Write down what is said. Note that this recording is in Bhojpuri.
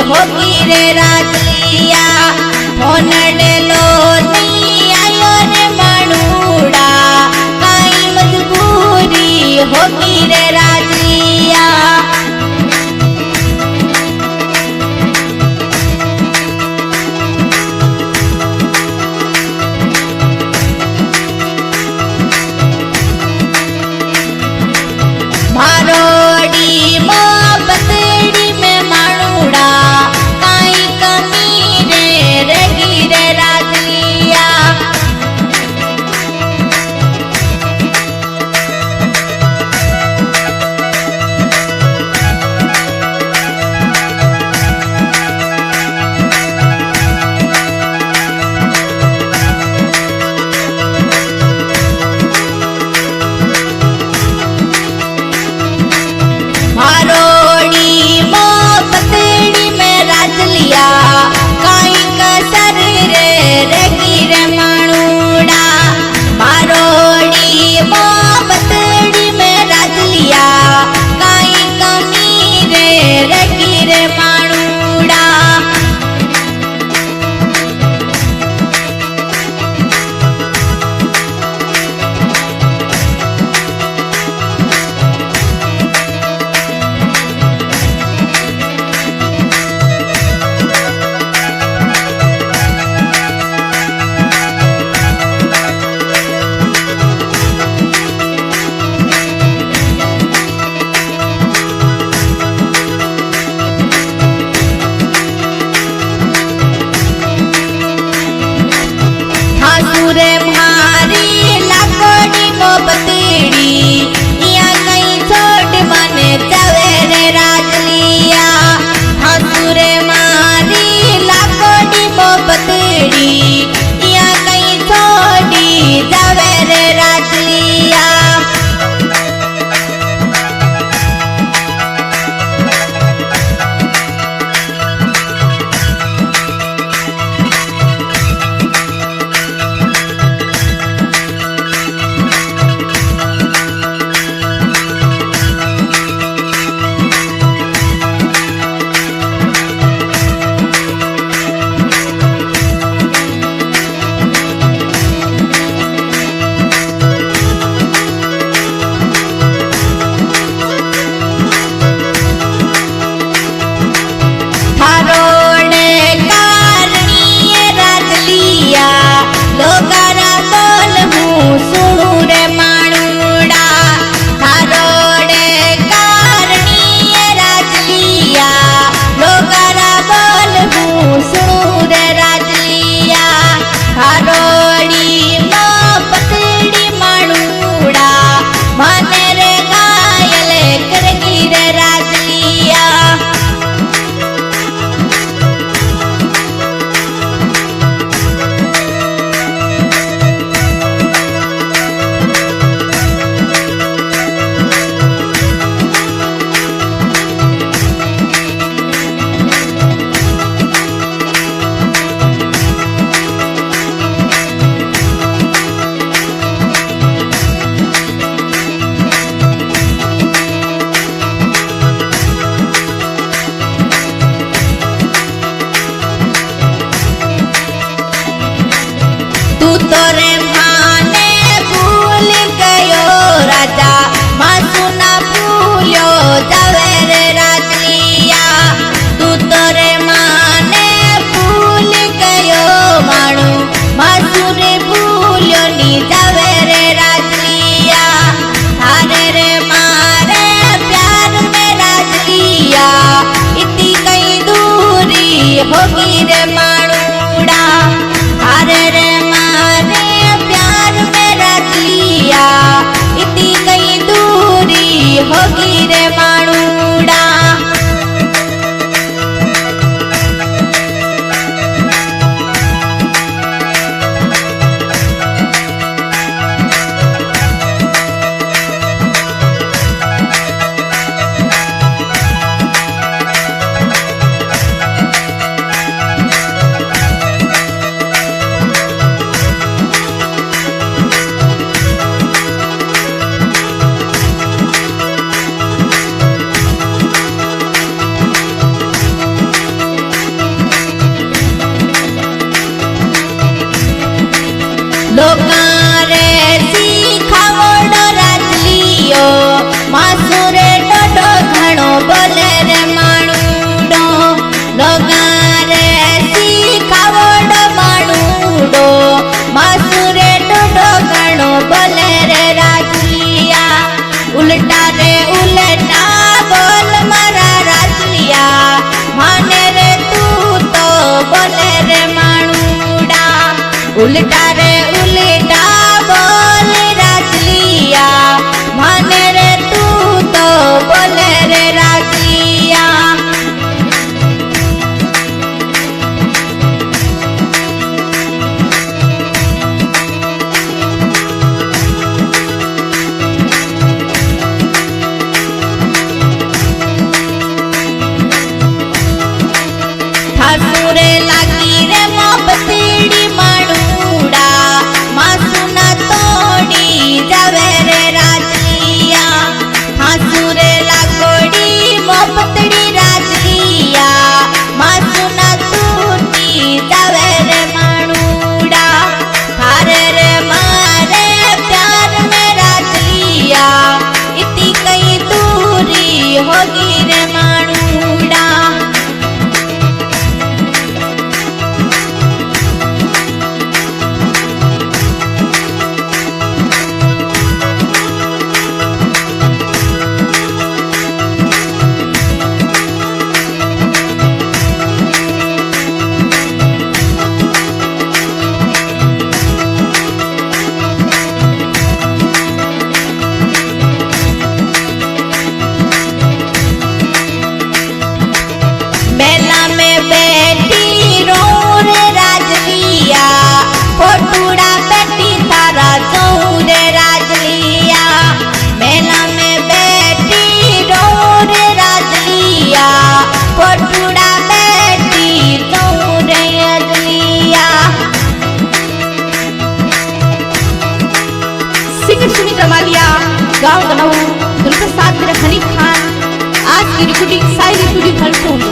होगी रे राजलिया होनडेलो नी आयो रे माणूड़ा काई मजबूरी होगी रे राजलिया मारोड़ी मोहब्बतड़ी में माणूड़ा काई कमी रे रही रे राजलिया मारोड़ी मोहब्बतड़ी में राजलिया काई कसर रे रही रे माणूड़ा मारोड़ी मोहब्बतड़ी में राजलिया काई कमी रे रही रे माणूड़ा रे मारी लाकोड़ी मोहब्बतड़ी या कहीं छोड़ माने जावे रे राजलिया हंसुरे मारी लाकोड़ी मोहब्बतड़ी या कहीं छोड़ी जावे रे राजलिया थारोड़े कारणी राजलिया लोगारा बोल हूँ सुनू रे माणूड़ा थारोड़े कारणी राजलिया लोगारा बोल हूँ सुनू रे राजलिया थारोड़ी मोहब्बतड़ी माणूड़ा माने रे घायल करगी रे राजलिया तू तो रे माने भूल गयो राजा मासुना भूलो जावे रे राजलिया तू तो रे माने भूल गयो माणू मासुरे भूलो नी जावे रे राजलिया थारे रे मारे प्यार में राजलिया इतनी कई दूरी होगी रे माणूड़ा थारे रे प्यार में राजलिया इतनी कई दूरी होगी रे माणूड़ा लोका रे सीखावड़ो राजलियो मासुरे डोडो घणो बोले रे माणूडो लोका रे सीखावड़ो माणूडो मासुरे डोडो घणो बोले रे राजलिया उल्टा रे उल्टा बोल मारा राजलिया माने रे तू तो बोले रे माणूडा उल्टा रे उल्टा बोल राजलिया माने रे तू तो बोले रे राजलिया ठासुरे लागी रे मोपतीड़ी माणूडा मासुना तोड़ी जावे रे राजलिया ठासुरे लागोड़ी मोपतड़ी राजलिया मासुना तूटी जावे रे माणूडा थारे रे मारे प्यार में राजलिया इतनी कई दूरी होगी रे माणूडा मेला में बैठी रो रे राजलिया फोटूड़ा बैठी तारा जाऊं रे राजलिया मेला में बैठी रो रे राजलिया फोटूड़ा बैठी जाऊं रे राजलिया सिंगर सुनीता मालिया गाँव गनाऊ दुर्गा साथ मेरा हनीफ खान आज की रिकॉर्डिंग सारी रिकॉर्डिंग हल्सों